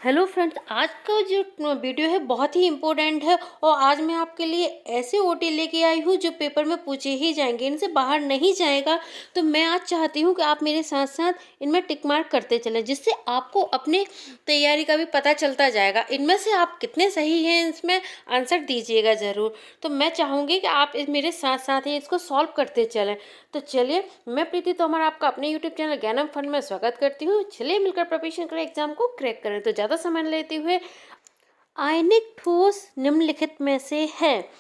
Hello friends, आज का जो वीडियो है बहुत ही इम्पोर्टेंट है और आज मैं आपके लिए ऐसे ओटी लेके आई हूँ जो पेपर में पूछे ही जाएंगे, इनसे बाहर नहीं जाएगा। तो मैं आज चाहती हूँ कि आप मेरे साथ साथ इनमें टिक मार्क करते चलें, जिससे आपको अपने तैयारी का भी पता चलता जाएगा। इनमें से आप कितने सही हैं इसमें आंसर दीजिएगा ज़रूर। तो मैं चाहूँगी कि आप मेरे साथ साथ ही इसको सॉल्व करते चलें। तो चलिए, मैं प्रीति तोमर आपका अपने यूट्यूब चैनल ज्ञानम फन में स्वागत करती हूँ। चलिए मिलकर प्रिपरेशन करें, एग्जाम को क्रैक करें। तो ज़्यादा समय लेते हुए, आयनिक ठोस निम्नलिखित में से है।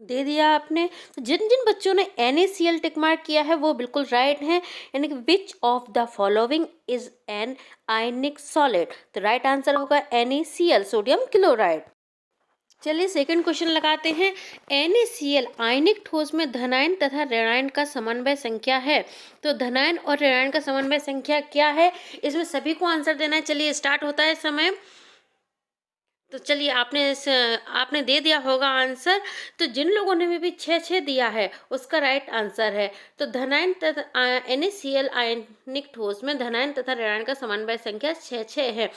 दे दिया आपने। तो जिन जिन बच्चों ने NaCl टिक मार्क किया है वो बिल्कुल राइट है, यानी कि विच of the following is an ionic solid. तो राइट आंसर होगा NaCl, सोडियम क्लोराइड। चलिए सेकंड क्वेश्चन लगाते हैं। NaCl आयनिक ठोस में धनायन तथा ऋणायन का समन्वय संख्या है। तो धनायन और ऋणायन का समन्वय संख्या क्या है, इसमें सभी को आंसर देना है। चलिए स्टार्ट होता है समय। तो चलिए आपने दे दिया होगा आंसर। तो जिन लोगों ने भी 6 दिया है उसका राइट आंसर है। तो धनायन तथा NaCl आयनिक ठोस में धनायन तथा ऋणायन का समन्वय संख्या 6 है।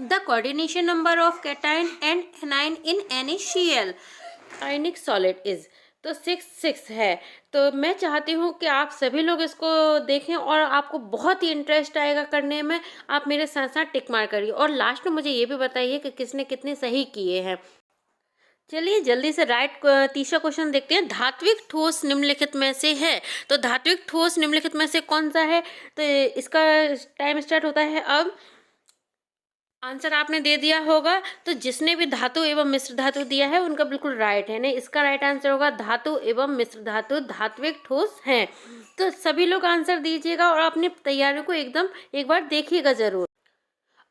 The coordination number of cation and anion in NaCl ionic solid is, तो 6 है। तो मैं चाहती हूँ कि आप सभी लोग इसको देखें और आपको बहुत ही इंटरेस्ट आएगा करने में। आप मेरे साथ साथ टिक मार करिए और लास्ट में मुझे ये भी बताइए कि किसने कितने सही किए हैं। चलिए जल्दी से तीसरा क्वेश्चन देखते हैं। धात्विक ठोस निम्नलिखित में से है। तो धात्विक ठोस निम्नलिखित में से कौन सा है, तो इसका टाइम स्टार्ट होता है अब। आंसर आपने दे दिया होगा। तो जिसने भी धातु एवं मिश्र धातु दिया है उनका बिल्कुल राइट है। नहीं, इसका राइट आंसर होगा धातु एवं मिश्र धातु धात्विक ठोस हैं। तो सभी लोग आंसर दीजिएगा और अपनी तैयारियों को एकदम एक बार देखिएगा जरूर।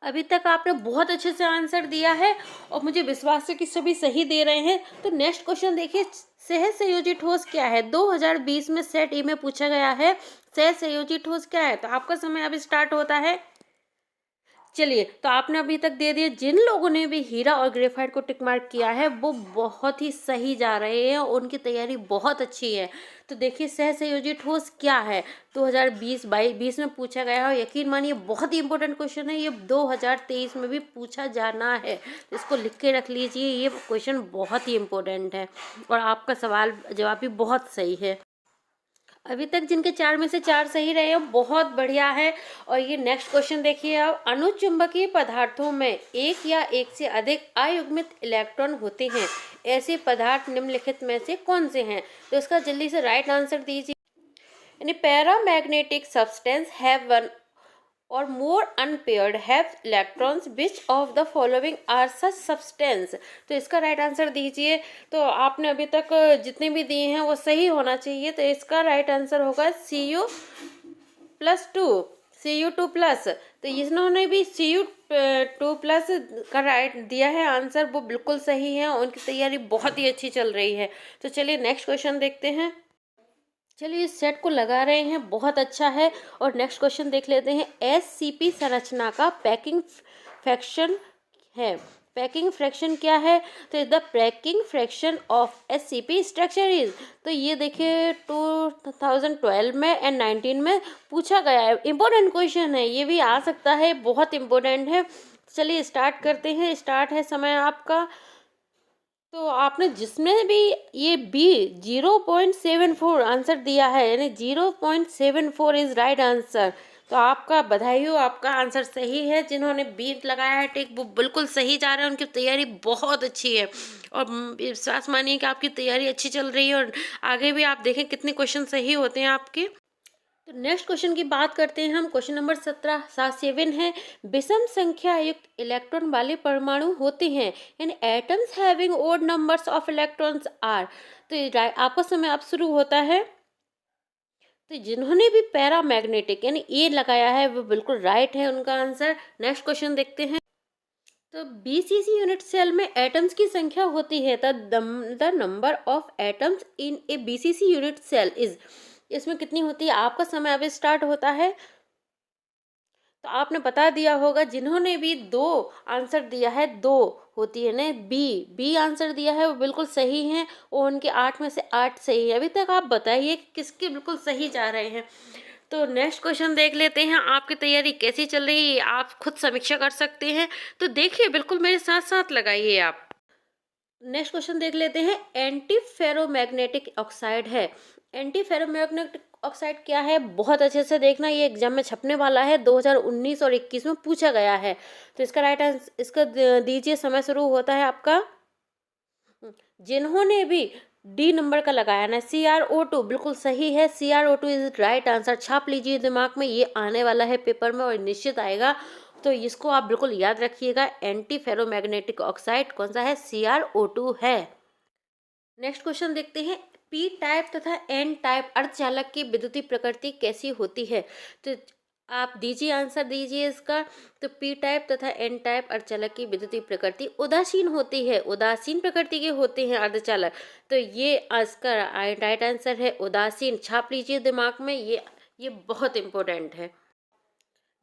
अभी तक आपने बहुत अच्छे से आंसर दिया है और मुझे विश्वास है कि सभी सही दे रहे हैं। तो नेक्स्ट क्वेश्चन देखिए। सहज संयोजी ठोस क्या है। 2020 में सेट ई में पूछा गया है सहज संयोजी ठोस क्या है। तो आपका समय अभी स्टार्ट होता है। चलिए, तो आपने अभी तक दे दिए। जिन लोगों ने भी हीरा और ग्रेफाइट को टिक मार्क किया है वो बहुत ही सही जा रहे हैं, उनकी तैयारी बहुत अच्छी है। तो देखिए सहसंयोजी ठोस क्या है, 2020 में पूछा गया है। यकीन मानिए बहुत ही इंपॉर्टेंट क्वेश्चन है ये, 2023 में भी पूछा जाना है। तो इसको लिख के रख लीजिए, ये क्वेश्चन बहुत ही इंपॉर्टेंट है और आपका सवाल जवाब भी बहुत सही है। अभी तक जिनके 4 में से 4 सही रहे हो बहुत बढ़िया है। और ये नेक्स्ट क्वेश्चन देखिए आप। अनुचुंबकीय पदार्थों में एक या एक से अधिक अयुग्मित इलेक्ट्रॉन होते हैं। ऐसे पदार्थ निम्नलिखित में से कौन से हैं। तो इसका जल्दी से राइट आंसर दीजिए। यानी paramagnetic substance have one or more unpaired have electrons, which of the following are such substance. तो इसका राइट आंसर दीजिए। तो आपने अभी तक जितने भी दिए हैं वो सही होना चाहिए। तो इसका राइट आंसर होगा Cu+2 तो इन्होंने भी Cu+2 का राइट दिया है आंसर, वो बिल्कुल सही है। उनकी तैयारी बहुत ही अच्छी चल रही है। तो चलिए नेक्स्ट क्वेश्चन देखते हैं। चलिए इस सेट को लगा रहे हैं, बहुत अच्छा है। और नेक्स्ट क्वेश्चन देख लेते हैं। SCP संरचना का पैकिंग फ्रैक्शन है। पैकिंग फ्रैक्शन क्या है, तो the packing fraction of SCP structure is. तो ये देखिए 2012 में एंड 19 में पूछा गया है। इंपॉर्टेंट क्वेश्चन है, ये भी आ सकता है, बहुत इंपॉर्टेंट है। चलिए स्टार्ट करते हैं। स्टार्ट है समय आपका। तो आपने जिसमें भी ये बी 0.74 आंसर दिया है, यानी 0.74 इज राइट आंसर। तो आपका बधाई हो, आपका आंसर सही है। जिन्होंने बी लगाया है टिक, वो बिल्कुल सही जा रहे हैं, उनकी तैयारी बहुत अच्छी है। और विश्वास मानिए कि आपकी तैयारी अच्छी चल रही है और आगे भी आप देखें कितने क्वेश्चन सही होते हैं आपके। तो नेक्स्ट क्वेश्चन की बात करते हैं हम। क्वेश्चन नंबर 7 है। विषम संख्या युक्त इलेक्ट्रॉन वाले परमाणु होते हैं, यानी atoms having odd numbers of electrons are. तो आपका समय अब शुरू होता है। तो जिन्होंने भी पैरामैग्नेटिक यानी ए लगाया है वो बिल्कुल राइट है उनका आंसर। नेक्स्ट क्वेश्चन देखते हैं। तो BCC यूनिट सेल में एटम्स की संख्या होती है। The number of atoms in a BCC unit cell is. इसमें कितनी होती है, आपका समय अभी स्टार्ट होता है। तो आपने बता दिया होगा। जिन्होंने भी 2 आंसर दिया है, 2 होती है ना, बी आंसर दिया है वो बिल्कुल सही है और उनके 8 में से 8 सही है। अभी तक आप बताइए कि किसके बिल्कुल सही जा रहे हैं। तो नेक्स्ट क्वेश्चन देख लेते हैं, आपकी तैयारी कैसी चल रही है आप खुद समीक्षा कर सकते हैं, तो देखिए बिल्कुल मेरे साथ साथ लगाइए आप। नेक्स्ट क्वेश्चन देख लेते हैं, एंटी फेरोमैग्नेटिक ऑक्साइड है। एंटी फेरोमैग्नेटिक ऑक्साइड क्या है, बहुत अच्छे से देखना, ये एग्जाम में छपने वाला है, 2019 और 21 में पूछा गया है। तो इसका राइट आंसर, इसका दीजिए, समय शुरू होता है आपका। जिन्होंने भी डी नंबर का लगाया ना, CrO2 बिल्कुल सही है, CrO2 इज राइट आंसर। छाप लीजिए दिमाग में, ये आने वाला है पेपर में और निश्चित आएगा, तो इसको आप बिल्कुल याद रखिएगा। एंटी फेरोमैग्नेटिक ऑक्साइड कौन सा है, CrO2 है। नेक्स्ट क्वेश्चन देखते हैं, पी टाइप तथा एन टाइप अर्धचालक की विद्युतीय प्रकृति कैसी होती है, तो आप दीजिए, आंसर दीजिए इसका। तो पी टाइप तथा एन टाइप अर्धचालक की विद्युतीय प्रकृति उदासीन होती है, उदासीन प्रकृति के होते हैं अर्धचालक, तो ये इसका राइट आंसर है उदासीन। छाप लीजिए दिमाग में, ये बहुत इंपॉर्टेंट है।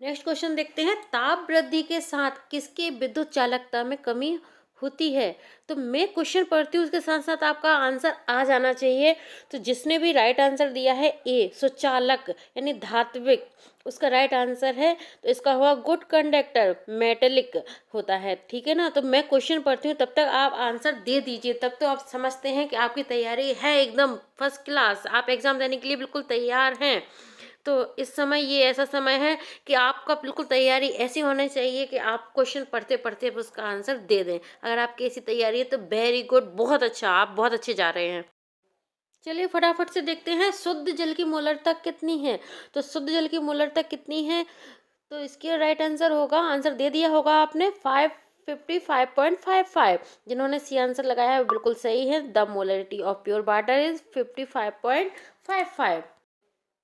नेक्स्ट क्वेश्चन देखते हैं, ताप वृद्धि के साथ किसके विद्युत चालकता में कमी होती है, तो मैं क्वेश्चन पढ़ती हूँ उसके साथ साथ आपका आंसर आ जाना चाहिए। तो जिसने भी राइट आंसर दिया है ए, सुचालक यानी धात्विक, उसका राइट आंसर है, तो इसका हुआ गुड कंडक्टर, मेटेलिक होता है, ठीक है ना। तो मैं क्वेश्चन पढ़ती हूँ, तब तक आप आंसर दे दीजिए, तब तो आप समझते हैं कि आपकी तैयारी है एकदम फर्स्ट क्लास, आप एग्जाम देने के लिए बिल्कुल तैयार हैं। तो इस समय ये ऐसा समय है कि आपका बिल्कुल तैयारी ऐसी होनी चाहिए कि आप क्वेश्चन पढ़ते पढ़ते उसका आंसर दे दें। अगर आपकी ऐसी तैयारी है तो वेरी गुड, बहुत अच्छा, आप बहुत अच्छे जा रहे हैं। चलिए फटाफट से देखते हैं, शुद्ध जल की मोलरता कितनी है, तो शुद्ध जल की मोलरता कितनी है, तो इसके राइट आंसर होगा, आंसर दे दिया होगा आपने, 55.55। जिन्होंने सी आंसर लगाया है वो बिल्कुल सही है, the molarity of pure water is 55.55।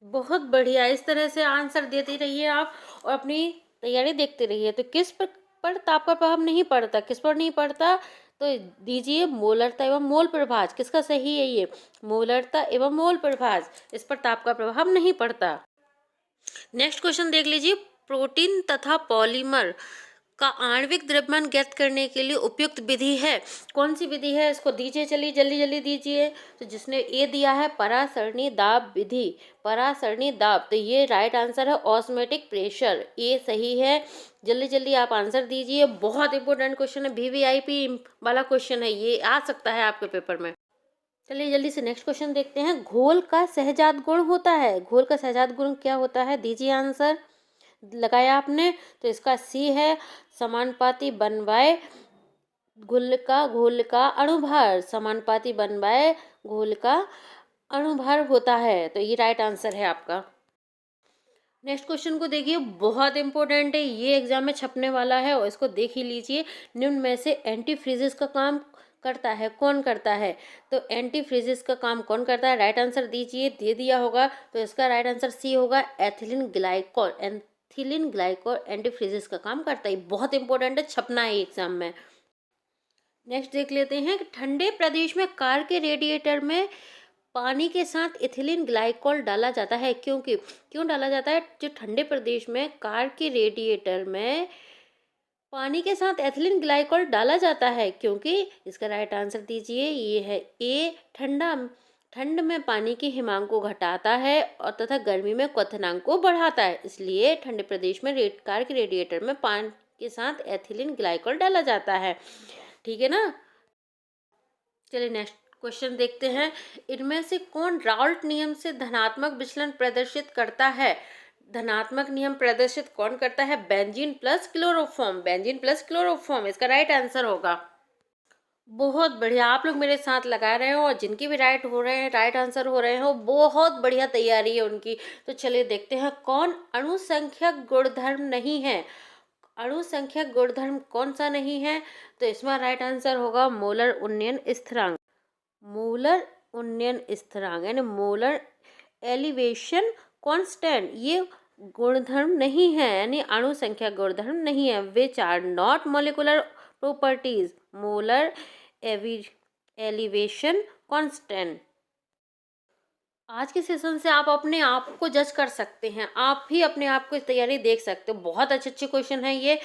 बहुत बढ़िया, इस तरह से आंसर देते रहिए आप और अपनी तैयारी देखते रहिए। तो किस पर ताप का प्रभाव नहीं पड़ता, किस पर नहीं पड़ता, तो दीजिए मोलरता एवं मोल प्रभाज, किसका सही है ये, मोलरता एवं मोल प्रभाज, इस पर ताप का प्रभाव नहीं पड़ता। नेक्स्ट क्वेश्चन देख लीजिए, प्रोटीन तथा पॉलीमर का आणविक द्रव्यमान ज्ञात करने के लिए उपयुक्त विधि है, कौन सी विधि है, इसको दीजिए, चलिए जल्दी जल्दी दीजिए। तो जिसने ए दिया है परासरणी दाब विधि, परासरणी दाब, तो ये राइट आंसर है ऑस्मोटिक प्रेशर, ए सही है। जल्दी जल्दी आप आंसर दीजिए, बहुत इंपॉर्टेंट क्वेश्चन है, VVIP वाला क्वेश्चन है, ये आ सकता है आपके पेपर में। चलिए जल्दी से नेक्स्ट क्वेश्चन देखते हैं, घोल का सहजात गुण होता है, घोल का सहजात गुण क्या होता है, दीजिए आंसर, लगाया आपने, तो इसका सी है, समानुपाती बनवाए घोल का अणुभार, समानुपाती बनवाए घोल का अणुभार होता है, तो ये राइट आंसर है आपका। नेक्स्ट क्वेश्चन को देखिए, बहुत इंपॉर्टेंट है, ये एग्जाम में छपने वाला है और इसको देख ही लीजिए। निम्न में से एंटी फ्रीजेस का काम करता है, कौन करता है, तो एंटी फ्रीजेस का काम कौन करता है, राइट आंसर दीजिए, दे दिया होगा, तो इसका राइट आंसर सी होगा, ethylene glycol. Ethylene glycol anti freezes का काम करता है, बहुत इंपॉर्टेंट है, छपना है एग्जाम में। नेक्स्ट देख लेते हैं कि ठंडे प्रदेश में कार के रेडिएटर में पानी के साथ इथिलीन ग्लाइकोल डाला जाता है, क्योंकि क्यों डाला जाता है, जो ठंडे प्रदेश में कार के रेडिएटर में पानी के साथ एथिलीन ग्लाइकोल डाला जाता है, क्योंकि इसका राइट आंसर दीजिए, ये है ए, ठंड में पानी के हिमांक को घटाता है और तथा गर्मी में क्वथनांक को बढ़ाता है, इसलिए ठंडे प्रदेश में कार के रेडिएटर में पानी के साथ एथिलीन ग्लाइकोल डाला जाता है, ठीक है ना। चलिए नेक्स्ट क्वेश्चन देखते हैं, इनमें से कौन राउल्ट नियम से धनात्मक विचलन प्रदर्शित करता है, धनात्मक नियम प्रदर्शित कौन करता है, benzene plus chloroform, benzene plus chloroform इसका राइट आंसर होगा। बहुत बढ़िया, आप लोग मेरे साथ लगा रहे हो और जिनकी भी राइट हो रहे हैं, राइट आंसर हो रहे हो, बहुत बढ़िया तैयारी है उनकी। तो चलिए देखते हैं, कौन अणुसंख्यक गुणधर्म नहीं है, अणुसंख्यक गुणधर्म कौन सा नहीं है, तो इसमें राइट आंसर होगा मोलर उन्नयन स्थिरांक, मोलर उन्नयन स्थिरांक यानी मोलर एलिवेशन कांस्टेंट, ये गुणधर्म नहीं है, यानी अणुसंख्या गुणधर्म नहीं है, which are not molecular properties, molar elevation constant. आज के सेशन से आप अपने आप को जज कर सकते हैं, आप ही अपने आप को तैयारी देख सकते हो। बहुत अच्छे अच्छे क्वेश्चन हैं ये।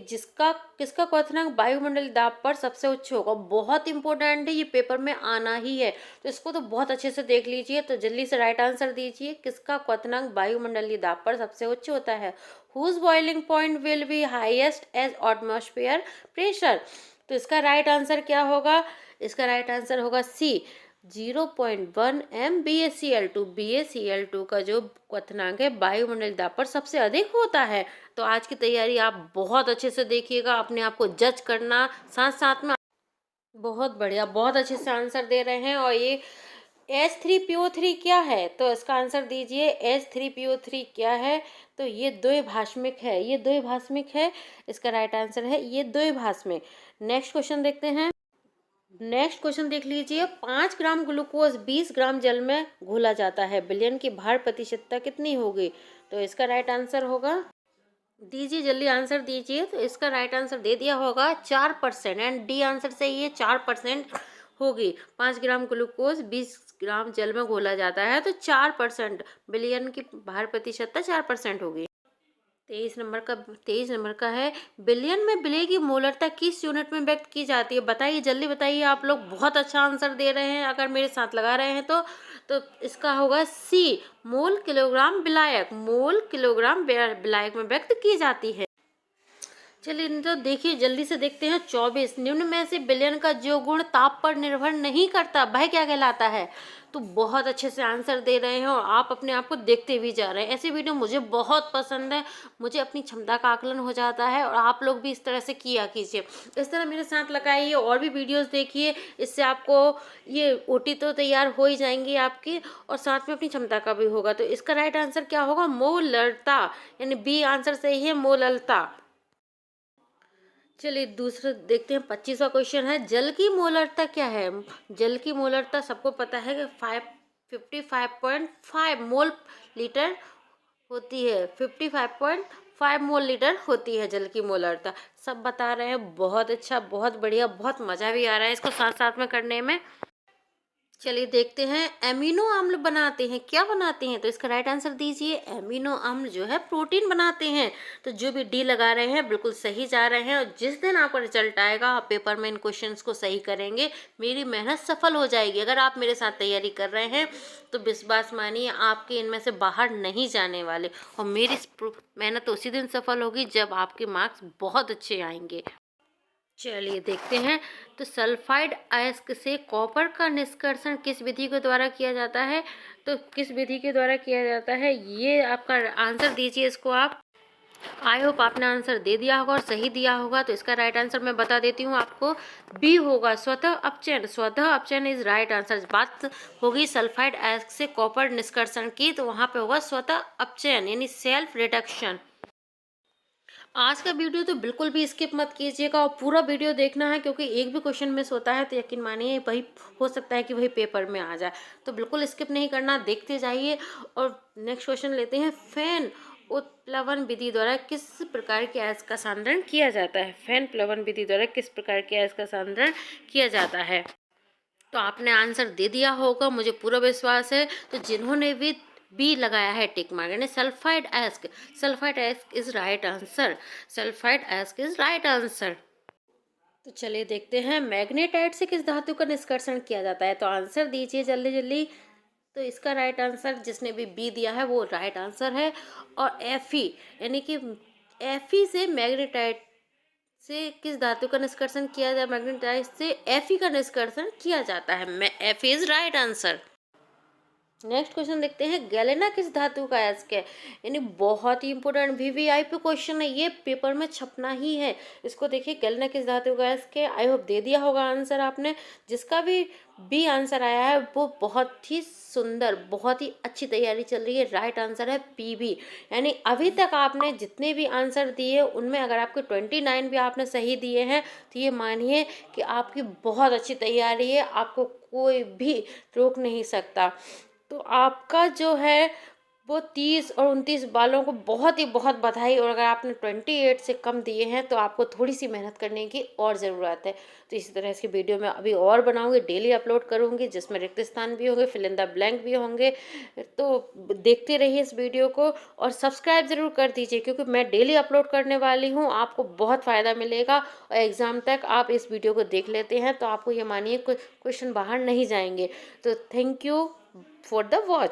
जिसका किसका क्वथनांक वायुमंडलीय दाब पर सबसे उच्च होगा, बहुत इंपॉर्टेंट है, ये पेपर में आना ही है, तो इसको तो बहुत अच्छे से देख लीजिए। तो जल्दी से राइट आंसर दीजिए, किसका क्वथनांक वायुमंडलीय दाब पर सबसे उच्च होता है। Whose boiling point will be highest as atmosphere pressure. तो इसका राइट आंसर क्या होगा, इसका राइट आंसर होगा सी, 0.1 MbAcl2। BaCl2 का जो क्वथनांक है वायुमंडलीय दाब पर सबसे अधिक होता है। तो आज की तैयारी आप बहुत अच्छे से देखिएगा, अपने आप को जज करना, साथ साथ में बहुत बढ़िया, बहुत अच्छे से आंसर दे रहे हैं। और ये H3PO3 क्या है, तो इसका आंसर दीजिए। H3PO3 क्या है, तो ये द्विभाषमिक है, ये द्विभाषमिक है, इसका राइट आंसर है ये द्विभाषमिक। नेक्स्ट क्वेश्चन देखते हैं। नेक्स्ट क्वेश्चन देख लीजिए, 5 ग्राम ग्लूकोज 20 ग्राम जल में घोला जाता है, विलयन की भार प्रतिशतता कितनी होगी। तो इसका राइट आंसर होगा, दीजिए जल्दी आंसर दीजिए। तो इसका राइट आंसर दे दिया होगा 4%, एंड डी आंसर सही है, 4% होगी। 5 ग्राम ग्लूकोज 20 ग्राम जल में घोला जाता है, तो 4%, विलयन की भार प्रतिशतता 4% होगी। 23 नंबर का है, बिलियन में विलय की मोलरता किस यूनिट में व्यक्त की जाती है। बताइए जल्दी बताइए, आप लोग बहुत अच्छा आंसर दे रहे हैं, अगर मेरे साथ लगा रहे हैं तो इसका होगा सी, मोल किलोग्राम विलायक, मोल किलोग्राम विलायक में व्यक्त की जाती है। चलिए तो देखिए जल्दी से देखते हैं। 24, निम्न में से विलयन का जो गुण ताप पर निर्भर नहीं करता वह क्या कहलाता है। तो बहुत अच्छे से आंसर दे रहे हैं और आप अपने आप को देखते भी जा रहे हैं। ऐसी वीडियो मुझे बहुत पसंद है, मुझे अपनी क्षमता का आकलन हो जाता है, और आप लोग भी इस तरह से किया कीजिए, इस तरह मेरे साथ लगाइए और भी वीडियोस देखिए, इससे आपको ये ओटी तो तैयार हो ही जाएंगी आपकी, और साथ में अपनी क्षमता का भी होगा। तो इसका राइट आंसर क्या होगा, मोलरता, यानी बी आंसर सही है, मोलरता। चलिए दूसरा देखते हैं। 25वां क्वेश्चन है, जल की मोलरता क्या है। जल की मोलरता सबको पता है कि 55.5 मोल लीटर होती है, 55.5 मोल लीटर होती है जल की मोलरता। सब बता रहे हैं, बहुत अच्छा, बहुत बढ़िया, बहुत मज़ा भी आ रहा है इसको साथ साथ में करने में। चलिए देखते हैं, एमिनो अम्ल बनाते हैं, क्या बनाते हैं। तो इसका राइट आंसर दीजिए, एमिनो अम्ल जो है प्रोटीन बनाते हैं। तो जो भी डी लगा रहे हैं बिल्कुल सही जा रहे हैं, और जिस दिन आपका रिजल्ट आएगा आप पेपर में इन क्वेश्चंस को सही करेंगे, मेरी मेहनत सफल हो जाएगी। अगर आप मेरे साथ तैयारी कर रहे हैं तो विश्वास मानिए आपके इनमें से बाहर नहीं जाने वाले, और मेरी मेहनत उसी दिन सफल होगी जब आपके मार्क्स बहुत अच्छे आएंगे। चलिए देखते हैं। तो सल्फाइड अयस्क से कॉपर का निष्कर्षण किस विधि के द्वारा किया जाता है। तो किस विधि के द्वारा किया जाता है, ये आपका आंसर दीजिए इसको आप। आई होप आपने आंसर दे दिया होगा और सही दिया होगा। तो इसका राइट आंसर मैं बता देती हूँ आपको, बी होगा, स्वतः अपचयन। स्वतः अपचयन इज राइट आंसर। बात होगी सल्फाइड अयस्क से कॉपर निष्कर्षण की, तो वहाँ पे होगा स्वतः अपचयन, यानी सेल्फ रिडक्शन। आज का वीडियो तो बिल्कुल भी स्किप मत कीजिएगा, और पूरा वीडियो देखना है, क्योंकि एक भी क्वेश्चन मिस होता है तो यकीन मानिए वही हो सकता है कि वही पेपर में आ जाए। तो बिल्कुल स्किप नहीं करना, देखते जाइए। और नेक्स्ट क्वेश्चन लेते हैं, फैन उत्प्लवन विधि द्वारा किस प्रकार के अयस्क का सांद्रण किया जाता है। फैन प्लवन विधि द्वारा किस प्रकार के अयस्क का सांद्रण किया जाता है। तो आपने आंसर दे दिया होगा, मुझे पूरा विश्वास है। तो जिन्होंने भी बी लगाया है टिक मार्क, यानी sulphide ask, sulphide ask is right answer, sulphide ask is right answer. तो चलिए देखते हैं, मैग्नेटाइट से किस धातु का निष्कर्षण किया जाता है। तो आंसर दीजिए जल्दी जल्दी। तो इसका राइट आंसर, जिसने भी बी दिया है वो राइट आंसर है। और एफी, यानी कि एफी से मैग्नेटाइट से किस धातु का निष्कर्षण किया जाए, मैग्नेटाइट से एफी का निष्कर्षण किया जाता है। मैं F is right answer. Next question देखते हैं, गैलेना किस धातु का अयस्क है। यानी बहुत ही इंपॉर्टेंट वीवीआईपी क्वेश्चन है, ये पेपर में छपना ही है। इसको देखिए, गैलेना किस धातु का अयस्क है। आई होप दे दिया होगा आंसर आपने। जिसका भी बी आंसर आया है वो बहुत ही सुंदर, बहुत ही अच्छी तैयारी चल रही है। राइट आंसर है पीबी। यानी अभी तक आपने जितने भी आंसर दिए उनमें अगर आपके 29 भी आपने सही दिए हैं, तो ये मानिए कि आपकी बहुत अच्छी तैयारी है, आपको कोई भी रोक नहीं सकता। तो आपका जो है वो 30 और 29 बालों को बहुत ही बहुत बधाई। और अगर आपने 28 से कम दिए हैं तो आपको थोड़ी सी मेहनत करने की और ज़रूरत है। तो इसी तरह इसकी वीडियो मैं अभी और बनाऊंगी, डेली अपलोड करूंगी, जिसमें रिक्त स्थान भी होंगे, फिल इन द ब्लैंक भी होंगे। तो देखते रहिए इस वीडियो को और सब्सक्राइब ज़रूर कर दीजिए, क्योंकि मैं डेली अपलोड करने वाली हूँ, आपको बहुत फ़ायदा मिलेगा। और एग्ज़ाम तक आप इस वीडियो को देख लेते हैं तो आपको ये मानिए क्वेश्चन बाहर नहीं जाएंगे। तो thank you for the watch.